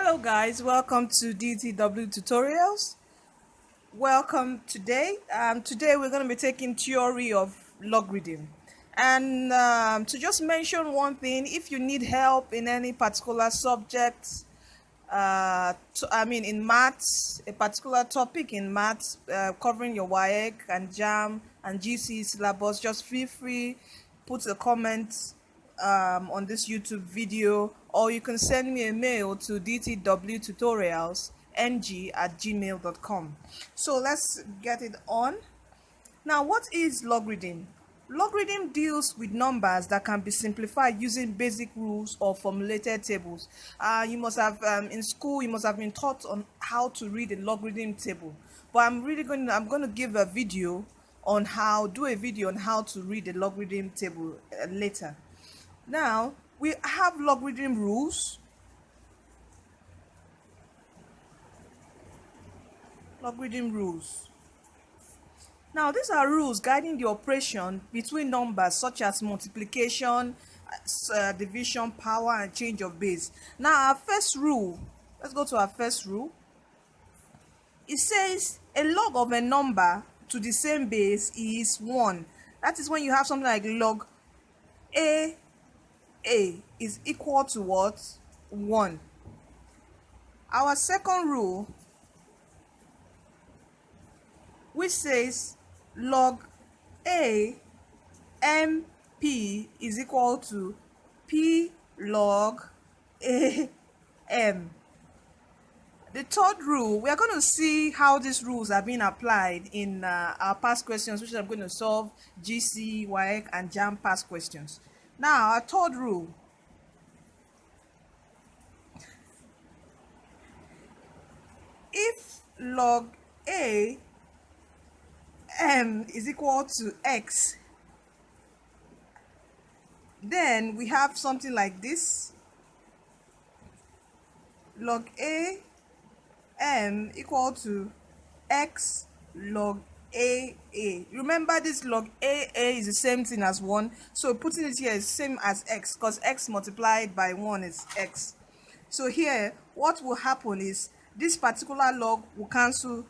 Hello guys, welcome to DTW tutorials. Welcome today. Today we're going to be taking theory of logarithm. And to just mention one thing, if you need help in any particular subject, in maths, a particular topic in maths, covering your WAEC and JAM and GC syllabus, just feel free, put a comment on this YouTube video, or you can send me a mail to dtwtutorialsng@gmail.com. So let's get it on. Now, what is logarithm? Logarithm deals with numbers that can be simplified using basic rules or formulated tables. You must have in school you must have been taught on how to read a logarithm table, but I'm going to give a video on how to read a logarithm table later. Now we have logarithm rules. Now, these are rules guiding the operation between numbers such as multiplication, division, power, and change of base. Now, our first rule, let's go to our first rule. It says a log of a number to the same base is 1. That is when you have something like log A is equal to what? 1. Our second rule, which says log A MP is equal to P log A M. The third rule, we are going to see how these rules are being applied in our past questions, which I'm going to solve GC, WAEC, and JAM past questions. Now, our third rule, if log A M is equal to X, then we have something like this: log A M equal to X log A. Remember, this log A is the same thing as 1, so putting it here is same as X, because X multiplied by 1 is X. So here what will happen is this particular log will cancel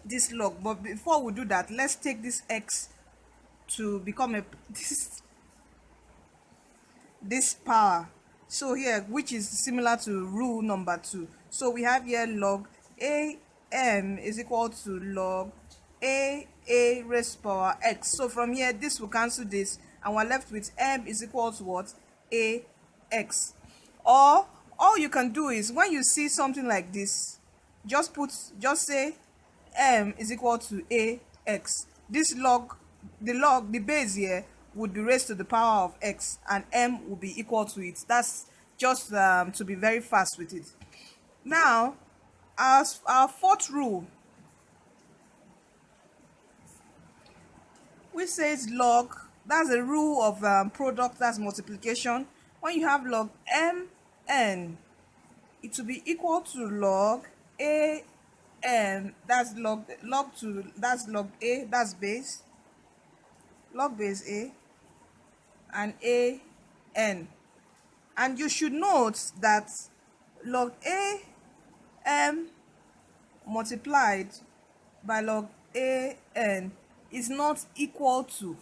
this log, but before we do that, let's take this X to become this power. So here, which is similar to rule number 2. So we have here log AM is equal to log A raised to power X. So from here, this will cancel this, and we're left with M is equal to what? AX. Or all you can do is, when you see something like this, just say M is equal to AX. This the base here would be raised to the power of X, and M will be equal to it. That's just to be very fast with it. Now, our fourth rule, which says log, that's a rule of product, that's multiplication. When you have log MN, it will be equal to log AM, that's log A, that's base, log base A, and AN. And you should note that log AM multiplied by log AN is not equal to,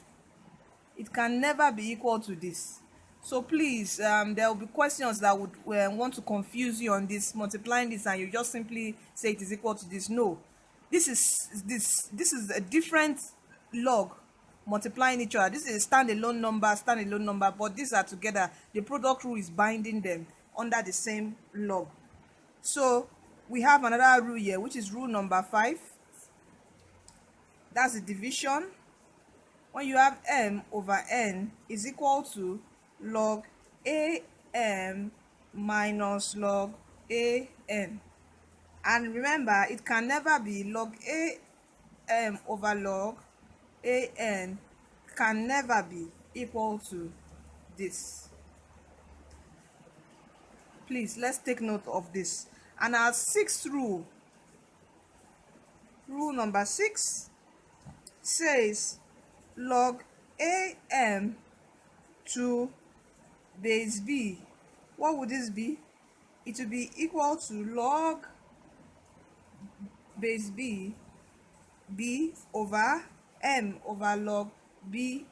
it can never be equal to this. So please, there will be questions that would want to confuse you on this, multiplying this, and you just simply say it is equal to this. No, this is a different log multiplying each other. This is a standalone number, but these are together. The product rule is binding them under the same log. So we have another rule here, which is rule number 5. That's the division. When you have M over N is equal to log AM minus log AN. And remember, it can never be log AM over log AN, can never be equal to this. Please, let's take note of this. And our sixth rule, rule number 6, says log AM to base B. What would this be? it will be equal to log base b over m over log ba.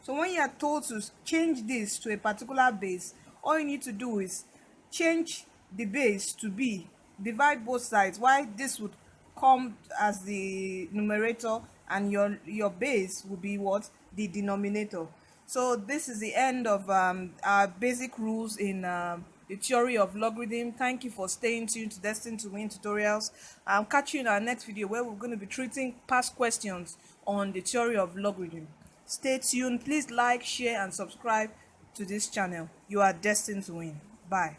So when you are told to change this to a particular base, all you need to do is change the base to b, divide both sides, while this would come as the numerator and your base will be what? The denominator. So this is the end of our basic rules in the theory of logarithm. Thank you for staying tuned to Destined to Win tutorials. I'll catch you in our next video where we're going to be treating past questions on the theory of logarithm. Stay tuned. Please like, share, and subscribe to this channel. You are destined to win. Bye.